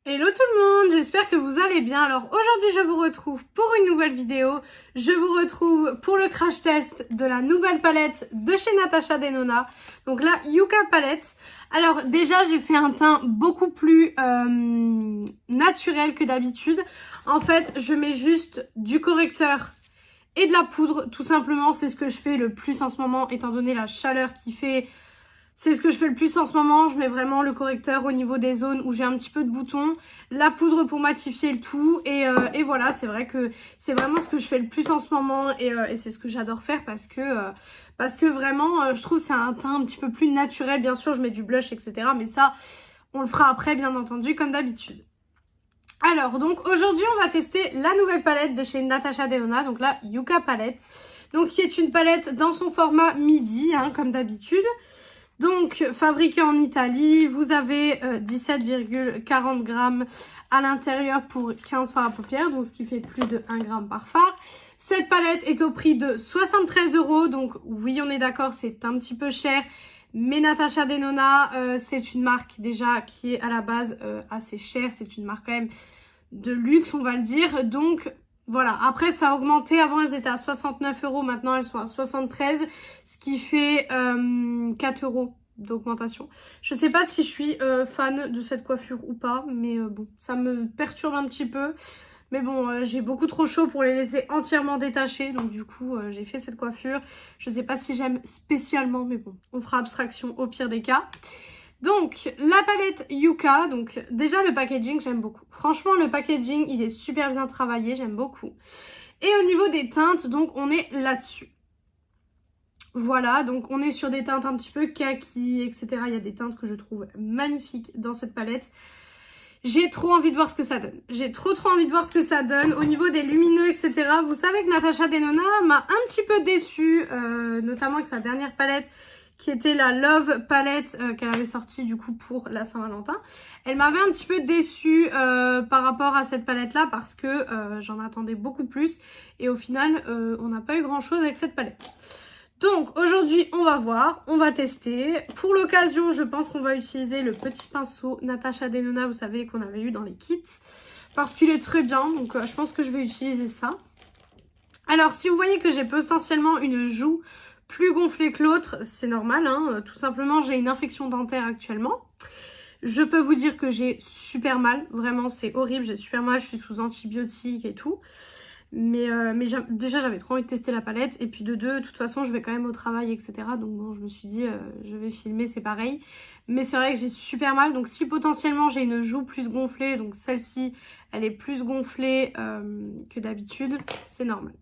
Hello tout le monde, j'espère que vous allez bien. Alors aujourd'hui je vous retrouve pour une nouvelle vidéo. Je vous retrouve pour le crash test de la nouvelle palette de chez Natasha Denona. Donc la Yuka Palette. Alors déjà j'ai fait un teint beaucoup plus naturel que d'habitude. En fait je mets juste du correcteur et de la poudre tout simplement. C'est ce que je fais le plus en ce moment étant donné la chaleur qui fait. C'est ce que je fais le plus en ce moment. Je mets vraiment le correcteur au niveau des zones où j'ai un petit peu de boutons, la poudre pour matifier le tout et voilà, c'est vrai que c'est vraiment ce que je fais le plus en ce moment et c'est ce que j'adore faire parce que vraiment je trouve que c'est un teint un petit peu plus naturel. Bien sûr je mets du blush etc, mais ça on le fera après bien entendu comme d'habitude. Alors donc aujourd'hui on va tester la nouvelle palette de chez Natasha Denona, donc la Yuka Palette, donc qui est une palette dans son format midi comme d'habitude. Donc, fabriqué en Italie, vous avez 17,40 grammes à l'intérieur pour 15 fards à paupières, donc ce qui fait plus de 1 gramme par fard. Cette palette est au prix de 73 €, donc oui, on est d'accord, c'est un petit peu cher. Mais Natasha Denona, c'est une marque déjà qui est à la base assez chère. C'est une marque quand même de luxe, on va le dire. Donc voilà, après ça a augmenté, avant elles étaient à 69 €, maintenant elles sont à 73, ce qui fait 4 € d'augmentation. Je sais pas si je suis fan de cette coiffure ou pas, mais bon, ça me perturbe un petit peu. Mais bon, j'ai beaucoup trop chaud pour les laisser entièrement détachés, donc du coup j'ai fait cette coiffure. Je sais pas si j'aime spécialement, mais bon, on fera abstraction au pire des cas. Donc, la palette Yuka, donc déjà le packaging, j'aime beaucoup. Franchement, le packaging, il est super bien travaillé, j'aime beaucoup. Et au niveau des teintes, donc on est là-dessus. Voilà, donc on est sur des teintes un petit peu kaki, etc. Il y a des teintes que je trouve magnifiques dans cette palette. J'ai trop envie de voir ce que ça donne. J'ai trop envie de voir ce que ça donne. Au niveau des lumineux, etc. Vous savez que Natasha Denona m'a un petit peu déçue, notamment avec sa dernière palette, qui était la Love Palette qu'elle avait sortie du coup pour la Saint-Valentin. Elle m'avait un petit peu déçue par rapport à cette palette-là parce que j'en attendais beaucoup plus. Et au final, on n'a pas eu grand-chose avec cette palette. Donc aujourd'hui on va voir, on va tester. Pour l'occasion je pense qu'on va utiliser le petit pinceau Natasha Denona, vous savez qu'on avait eu dans les kits. Parce qu'il est très bien, donc je pense que je vais utiliser ça. Alors si vous voyez que j'ai potentiellement une joue plus gonflée que l'autre, c'est normal, tout simplement j'ai une infection dentaire actuellement. Je peux vous dire que j'ai super mal, vraiment c'est horrible, j'ai super mal, je suis sous antibiotiques et tout. Mais déjà j'avais trop envie de tester la palette et puis de toute façon je vais quand même au travail etc, donc bon je me suis dit je vais filmer, c'est pareil, mais c'est vrai que j'ai super mal. Donc si potentiellement j'ai une joue plus gonflée, donc celle-ci elle est plus gonflée que d'habitude, c'est normal.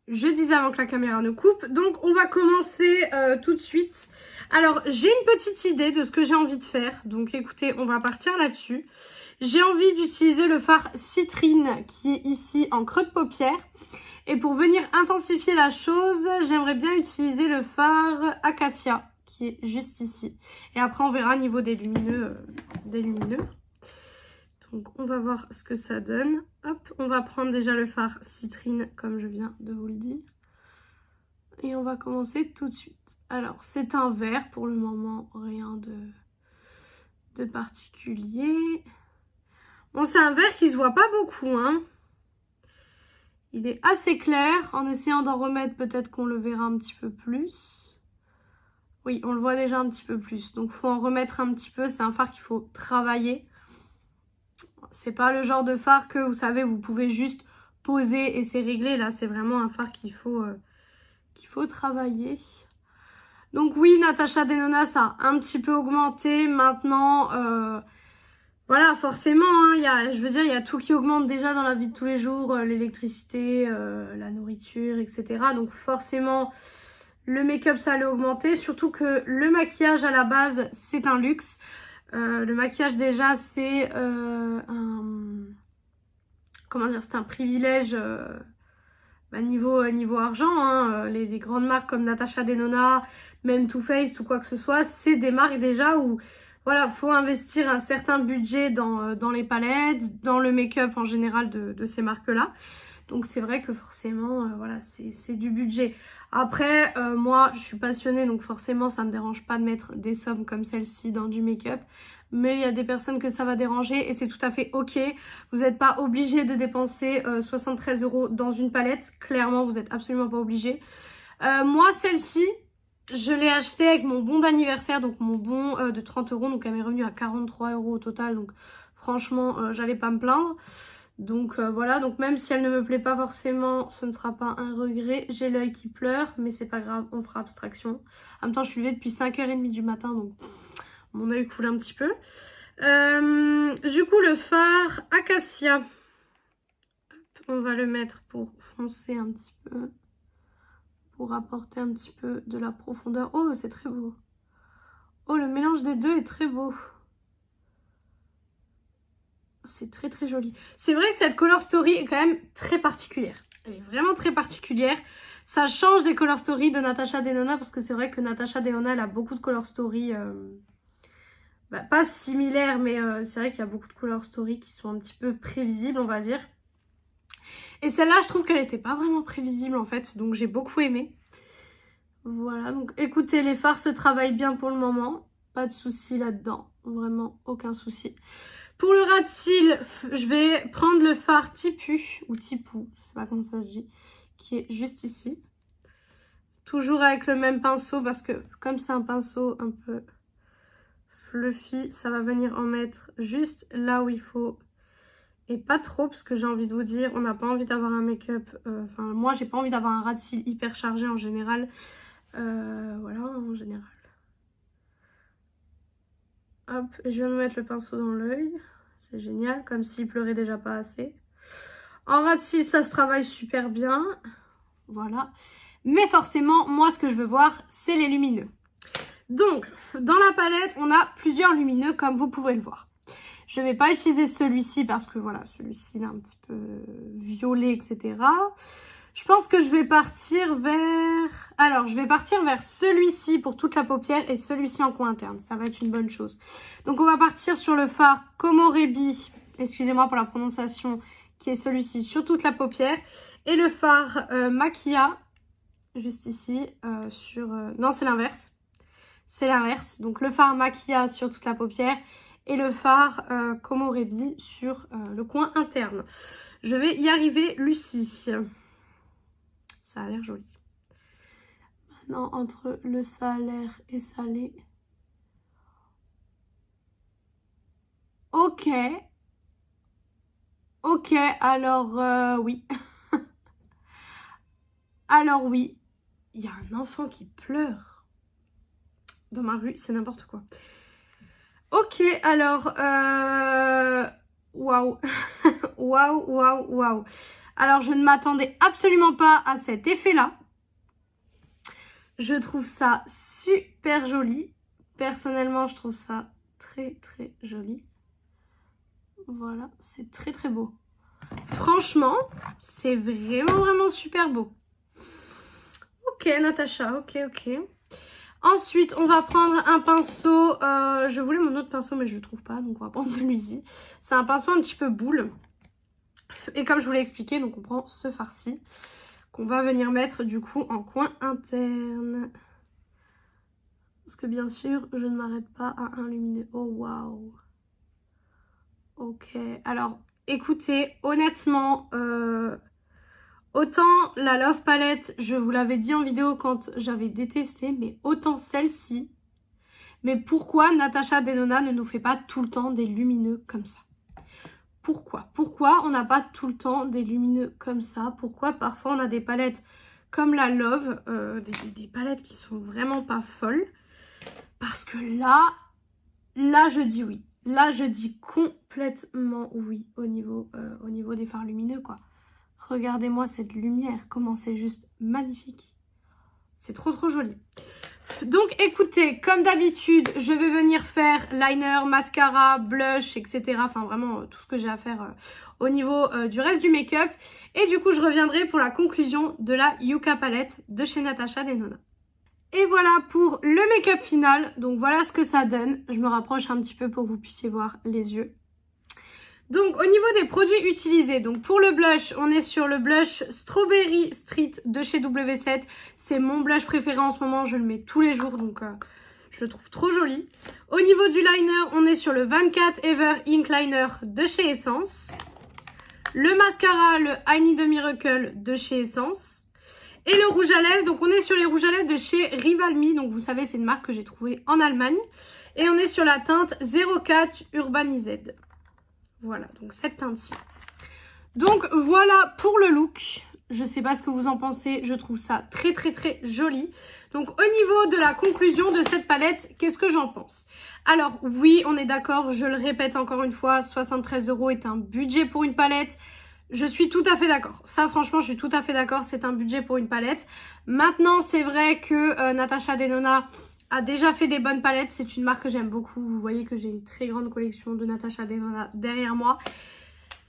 Je disais avant que la caméra ne coupe, donc on va commencer tout de suite. Alors j'ai une petite idée de ce que j'ai envie de faire, donc écoutez on va partir là-dessus. J'ai envie d'utiliser le fard Citrine qui est ici en creux de paupière. Et pour venir intensifier la chose, j'aimerais bien utiliser le fard Acacia qui est juste ici. Et après on verra au niveau des lumineux. Donc on va voir ce que ça donne. Hop, on va prendre déjà le fard Citrine comme je viens de vous le dire. Et on va commencer tout de suite. Alors c'est un vert pour le moment, rien de particulier. Bon, c'est un vert qui se voit pas beaucoup, Il est assez clair. En essayant d'en remettre, peut-être qu'on le verra un petit peu plus. Oui, on le voit déjà un petit peu plus. Donc, il faut en remettre un petit peu. C'est un fard qu'il faut travailler. C'est pas le genre de fard que, vous savez, vous pouvez juste poser et c'est réglé. Là, c'est vraiment un fard qu'il faut travailler. Donc oui, Natasha Denona, ça a un petit peu augmenté. Maintenant... voilà, forcément, je veux dire, il y a tout qui augmente déjà dans la vie de tous les jours, l'électricité, la nourriture, etc. Donc forcément, le make-up, ça allait augmenter. Surtout que le maquillage, à la base, c'est un luxe. Le maquillage, déjà, c'est c'est un privilège niveau argent. Les grandes marques comme Natasha Denona, même Too Faced ou quoi que ce soit, c'est des marques déjà où... Voilà, faut investir un certain budget dans les palettes, dans le make-up en général de ces marques-là. Donc c'est vrai que forcément, voilà, c'est du budget. Après, moi, je suis passionnée, donc forcément, ça me dérange pas de mettre des sommes comme celle-ci dans du make-up. mais il y a des personnes que ça va déranger et c'est tout à fait ok. Vous n'êtes pas obligé de dépenser 73 € dans une palette. Clairement, vous n'êtes absolument pas obligé. Moi, celle-ci, je l'ai achetée avec mon bon d'anniversaire, donc mon bon de 30 €. Donc, elle m'est revenue à 43 € au total. Donc, franchement, j'allais pas me plaindre. Donc, voilà. Donc, même si elle ne me plaît pas forcément, ce ne sera pas un regret. J'ai l'œil qui pleure, mais c'est pas grave, on fera abstraction. En même temps, je suis levée depuis 5h30 du matin, donc mon œil coule un petit peu. Du coup, le fard Acacia. On va le mettre pour foncer un petit peu. Pour apporter un petit peu de la profondeur. Oh, c'est très beau. Oh, le mélange des deux est très beau. C'est très très joli. C'est vrai que cette Color Story est quand même très particulière. Elle est vraiment très particulière. Ça change des Color Story de Natasha Denona parce que c'est vrai que Natasha Denona, elle a beaucoup de Color Story... pas similaires, mais c'est vrai qu'il y a beaucoup de Color Story qui sont un petit peu prévisibles, on va dire. Et celle-là, je trouve qu'elle n'était pas vraiment prévisible en fait, donc j'ai beaucoup aimé. Voilà, donc écoutez, les fards se travaillent bien pour le moment. Pas de souci là-dedans, vraiment aucun souci. Pour le ras de cils, je vais prendre le fard Tipu, ou Tipou, je sais pas comment ça se dit, qui est juste ici. Toujours avec le même pinceau, parce que comme c'est un pinceau un peu fluffy, ça va venir en mettre juste là où il faut. Et pas trop, parce que j'ai envie de vous dire, on n'a pas envie d'avoir un make-up, enfin moi j'ai pas envie d'avoir un ras de cils hyper chargé en général. Voilà, en général. Hop, je viens de mettre le pinceau dans l'œil. C'est génial, comme s'il pleurait déjà pas assez. En ras de cils, ça se travaille super bien. Voilà. Mais forcément, moi, ce que je veux voir, c'est les lumineux. Donc, dans la palette, on a plusieurs lumineux, comme vous pouvez le voir. Je ne vais pas utiliser celui-ci parce que, voilà, celui-ci, il est un petit peu violet, etc. Je pense que je vais partir vers... Alors, je vais partir vers celui-ci pour toute la paupière et celui-ci en coin interne. Ça va être une bonne chose. Donc, on va partir sur le fard Komorebi. Excusez-moi pour la prononciation, qui est celui-ci sur toute la paupière. Et le fard Maquilla, juste ici, sur... Non, c'est l'inverse. C'est l'inverse. Donc, le fard Maquilla sur toute la paupière et le fard Komorebi sur le coin interne. Je vais y arriver, Lucie. Ça a l'air joli. Maintenant, entre le salaire et salé. Ok. Ok, alors oui. Alors oui. Il y a un enfant qui pleure. Dans ma rue, c'est n'importe quoi. Ok, alors... Waouh. Waouh, waouh, waouh. Alors, je ne m'attendais absolument pas à cet effet-là. Je trouve ça super joli. Personnellement, je trouve ça très, très joli. Voilà, c'est très, très beau. Franchement, c'est vraiment, vraiment super beau. Ok, Natacha, ok, ok. Ensuite, on va prendre un pinceau. Je voulais mon autre pinceau, mais je ne le trouve pas. Donc, on va prendre celui-ci. C'est un pinceau un petit peu boule. Et comme je vous l'ai expliqué, donc on prend ce farci qu'on va venir mettre du coup en coin interne. Parce que bien sûr, je ne m'arrête pas à un lumineux. Oh waouh. Ok, alors écoutez, honnêtement, autant la Love Palette, je vous l'avais dit en vidéo quand j'avais détesté, mais autant celle-ci. Mais pourquoi Natasha Denona ne nous fait pas tout le temps des lumineux comme ça? Pourquoi on n'a pas tout le temps des lumineux comme ça? Pourquoi parfois on a des palettes comme la Love, des palettes qui sont vraiment pas folles? Parce que là je dis oui. Là je dis complètement oui au niveau des fards lumineux quoi. Regardez-moi cette lumière, comment c'est juste magnifique. C'est trop trop joli. Donc écoutez, comme d'habitude, je vais venir faire liner, mascara, blush, etc. Enfin vraiment tout ce que j'ai à faire au niveau du reste du make-up. Et du coup, je reviendrai pour la conclusion de la Yuka palette de chez Natasha Denona. Et voilà pour le make-up final. Donc voilà ce que ça donne. Je me rapproche un petit peu pour que vous puissiez voir les yeux. Donc au niveau des produits utilisés, donc pour le blush, on est sur le blush Strawberry Street de chez W7. C'est mon blush préféré en ce moment, je le mets tous les jours, donc Je le trouve trop joli. Au niveau du liner, on est sur le 24 Ever Ink Liner de chez Essence. Le mascara, le I Need a Miracle de chez Essence. Et le rouge à lèvres, donc on est sur les rouges à lèvres de chez Rival Me. Donc vous savez, c'est une marque que j'ai trouvée en Allemagne. Et on est sur la teinte 04 Urbanised. Voilà, donc cette teinte-ci. Donc voilà pour le look. Je sais pas ce que vous en pensez, je trouve ça très très très joli. Donc au niveau de la conclusion de cette palette, qu'est-ce que j'en pense? Alors oui, on est d'accord, je le répète encore une fois, 73 € est un budget pour une palette. Je suis tout à fait d'accord. Ça, franchement, je suis tout à fait d'accord. C'est un budget pour une palette. Maintenant, c'est vrai que Natasha Denona a déjà fait des bonnes palettes. C'est une marque que j'aime beaucoup. Vous voyez que j'ai une très grande collection de Natasha Denona derrière moi.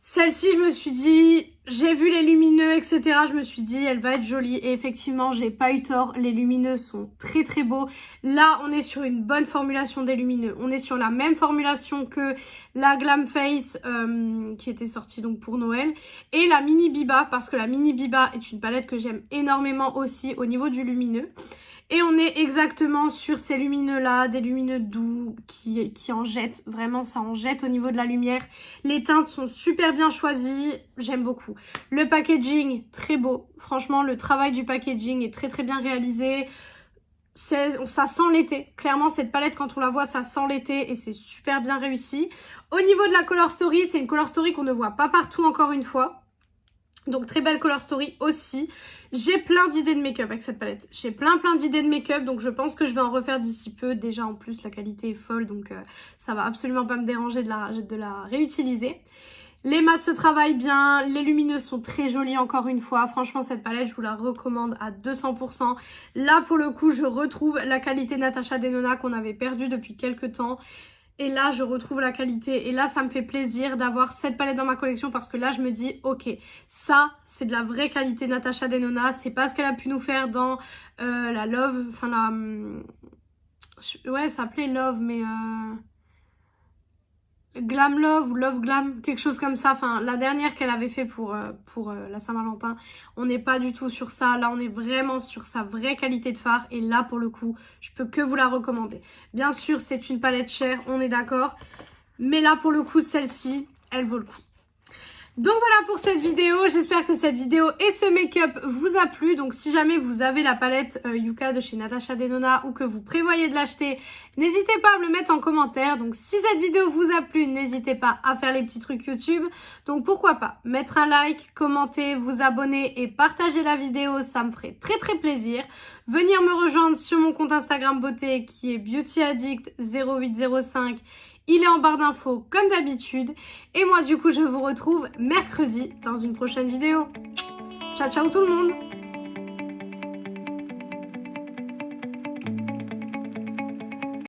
Celle-ci, je me suis dit, j'ai vu les lumineux, etc. Je me suis dit, elle va être jolie. Et effectivement, j'ai pas eu tort. Les lumineux sont très très beaux. Là, on est sur une bonne formulation des lumineux. On est sur la même formulation que la Glam Face qui était sortie donc pour Noël. Et la Mini Biba, parce que la Mini Biba est une palette que j'aime énormément aussi au niveau du lumineux. Et on est exactement sur ces lumineux-là, des lumineux doux qui en jettent. Vraiment, ça en jette au niveau de la lumière. Les teintes sont super bien choisies. J'aime beaucoup. Le packaging, très beau. Franchement, le travail du packaging est très très bien réalisé. Ça sent l'été. Clairement, cette palette, quand on la voit, ça sent l'été et c'est super bien réussi. Au niveau de la Color Story, c'est une Color Story qu'on ne voit pas partout encore une fois. Donc très belle Color Story aussi. J'ai plein d'idées de make-up avec cette palette. J'ai plein d'idées de make-up, donc je pense que je vais en refaire d'ici peu. Déjà en plus la qualité est folle, donc ça va absolument pas me déranger de la réutiliser. Les mats se travaillent bien, les lumineux sont très jolis encore une fois. Franchement cette palette je vous la recommande à 200%. Là pour le coup je retrouve la qualité Natasha Denona qu'on avait perdue depuis quelques temps. Et là, je retrouve la qualité. Et là, ça me fait plaisir d'avoir cette palette dans ma collection parce que là, je me dis, ok, ça, c'est de la vraie qualité Natasha Denona. C'est pas ce qu'elle a pu nous faire dans la Love, enfin la... ouais, ça s'appelait Love, mais... Glam Love ou Love Glam, quelque chose comme ça. Enfin, la dernière qu'elle avait fait pour la Saint-Valentin, on n'est pas du tout sur ça. Là, on est vraiment sur sa vraie qualité de fard. Et là, pour le coup, je peux que vous la recommander. Bien sûr, c'est une palette chère, on est d'accord. Mais là, pour le coup, celle-ci, elle vaut le coup. Donc voilà pour cette vidéo, j'espère que cette vidéo et ce make-up vous a plu. Donc si jamais vous avez la palette Yuka de chez Natasha Denona ou que vous prévoyez de l'acheter, n'hésitez pas à me le mettre en commentaire. Donc si cette vidéo vous a plu, n'hésitez pas à faire les petits trucs YouTube. Donc pourquoi pas mettre un like, commenter, vous abonner et partager la vidéo, ça me ferait très très plaisir. Venir me rejoindre sur mon compte Instagram beauté qui est beautyaddict0805. Il est en barre d'infos comme d'habitude. Et moi du coup je vous retrouve mercredi dans une prochaine vidéo. Ciao ciao tout le monde!